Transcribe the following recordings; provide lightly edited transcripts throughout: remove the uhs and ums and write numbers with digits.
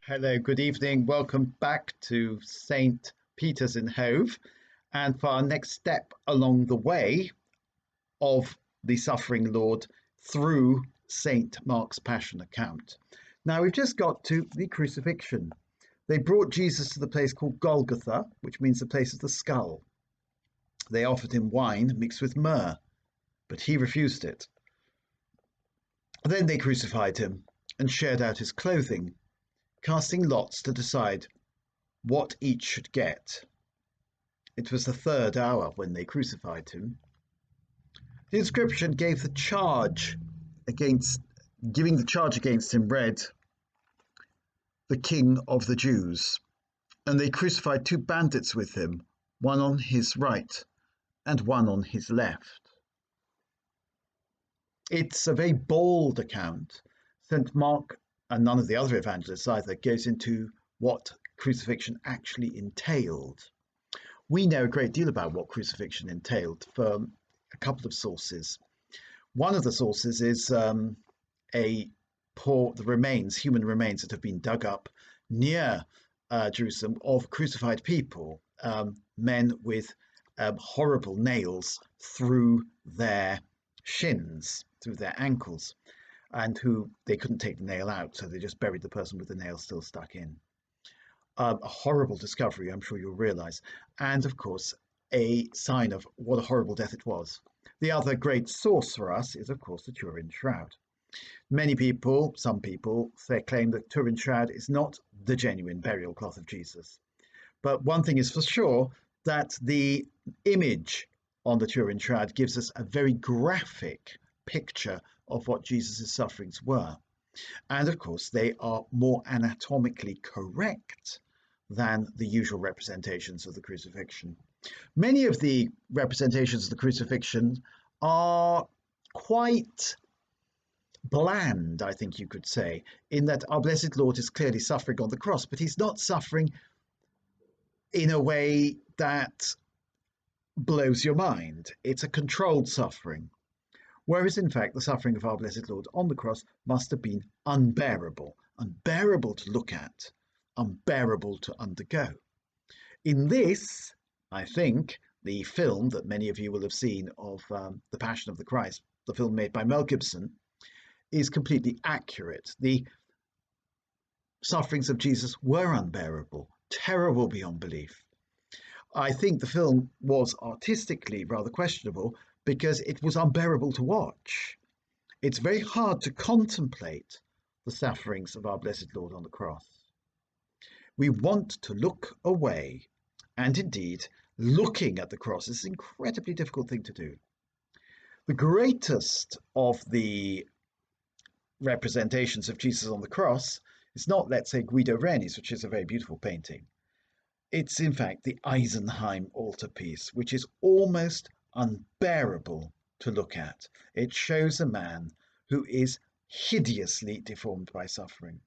Hello, good evening. Welcome back to St. Peter's in Hove. And for our next step along the way of the suffering Lord through St. Mark's Passion account. Now, we've just got to the crucifixion. They brought Jesus to the place called Golgotha, which means the place of the skull. They offered him wine mixed with myrrh, but he refused it. Then they crucified him and shared out his clothing, casting lots to decide what each should get. It was the third hour when they crucified him. The inscription gave the charge against giving the charge against him read, "The King of the Jews." And they crucified two bandits with him, one on his right and one on his left. It's a very bold account. St. Mark and none of the other evangelists either goes into what crucifixion actually entailed. We know a great deal about what crucifixion entailed from a couple of sources. One of the sources is the human remains that have been dug up near Jerusalem of crucified people, men with horrible nails through their shins, through their ankles, and who they couldn't take the nail out, so they just buried the person with the nail still stuck in. A horrible discovery, I'm sure you'll realize, and of course, a sign of what a horrible death it was. The other great source for us is, of course, the Turin Shroud. Some people, claim that Turin Shroud is not the genuine burial cloth of Jesus. But one thing is for sure, that the image on the Turin Shroud gives us a very graphic picture of what Jesus' sufferings were. And of course, they are more anatomically correct than the usual representations of the crucifixion. Many of the representations of the crucifixion are quite bland, I think you could say, in that our blessed Lord is clearly suffering on the cross, but he's not suffering in a way that blows your mind. It's a controlled suffering. Whereas, in fact, the suffering of our blessed Lord on the cross must have been unbearable, unbearable to look at, unbearable to undergo. In this, I think, the film that many of you will have seen of The Passion of the Christ, the film made by Mel Gibson, is completely accurate. The sufferings of Jesus were unbearable, terrible beyond belief. I think the film was artistically rather questionable because it was unbearable to watch. It's very hard to contemplate the sufferings of our blessed Lord on the cross. We want to look away, and indeed, looking at the cross is an incredibly difficult thing to do. The greatest of the representations of Jesus on the cross is not, let's say, Guido Reni's, which is a very beautiful painting. It's in fact the Eisenheim altarpiece, which is almost unbearable to look at. It shows a man who is hideously deformed by suffering.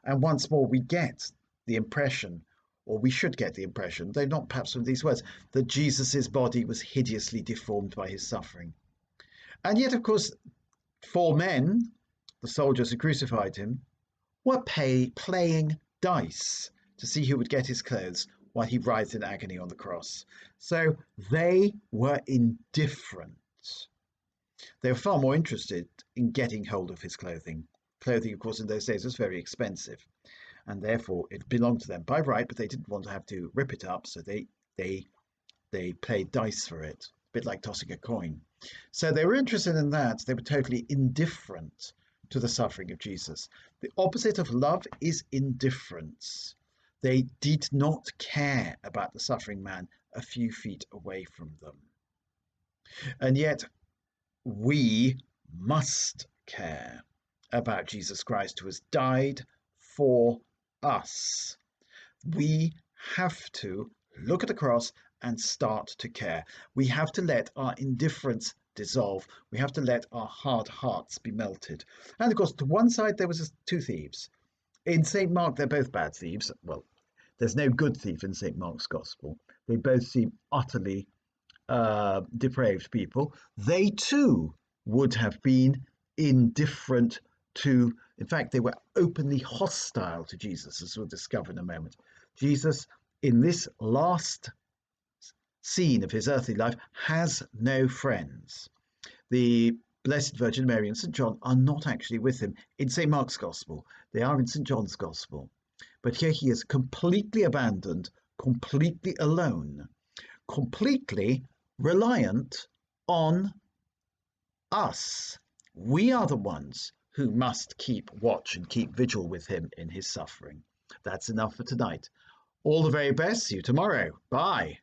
And once more, we get the impression, or we should get the impression, though not perhaps from these words, that Jesus's body was hideously deformed by his suffering. And yet, of course, four men, the soldiers who crucified him, were playing dice to see who would get his clothes while he writhed in agony on the cross. So they were indifferent. They were far more interested in getting hold of his clothing. Clothing, of course, in those days was very expensive, and therefore it belonged to them by right, but they didn't want to have to rip it up, so they played dice for it, a bit like tossing a coin. So they were interested in that. They were totally indifferent to the suffering of Jesus. The opposite of love is indifference. They did not care about the suffering man a few feet away from them. And yet, we must care about Jesus Christ, who has died for us. We have to look at the cross and start to care. We have to let our indifference dissolve. We have to let our hard hearts be melted. And of course, to one side, there was two thieves. In St. Mark, they're both bad thieves. Well, there's no good thief in St. Mark's Gospel. They both seem utterly depraved people. They too would have been indifferent to In fact, they were openly hostile to Jesus, as we'll discover in a moment. Jesus, in this last scene of his earthly life, has no friends. The Blessed Virgin Mary and St. John are not actually with him in St. Mark's Gospel. They are in St. John's Gospel. But here he is completely abandoned, completely alone, completely reliant on us. We are the ones who must keep watch and keep vigil with him in his suffering. That's enough for tonight. All the very best. See you tomorrow. Bye.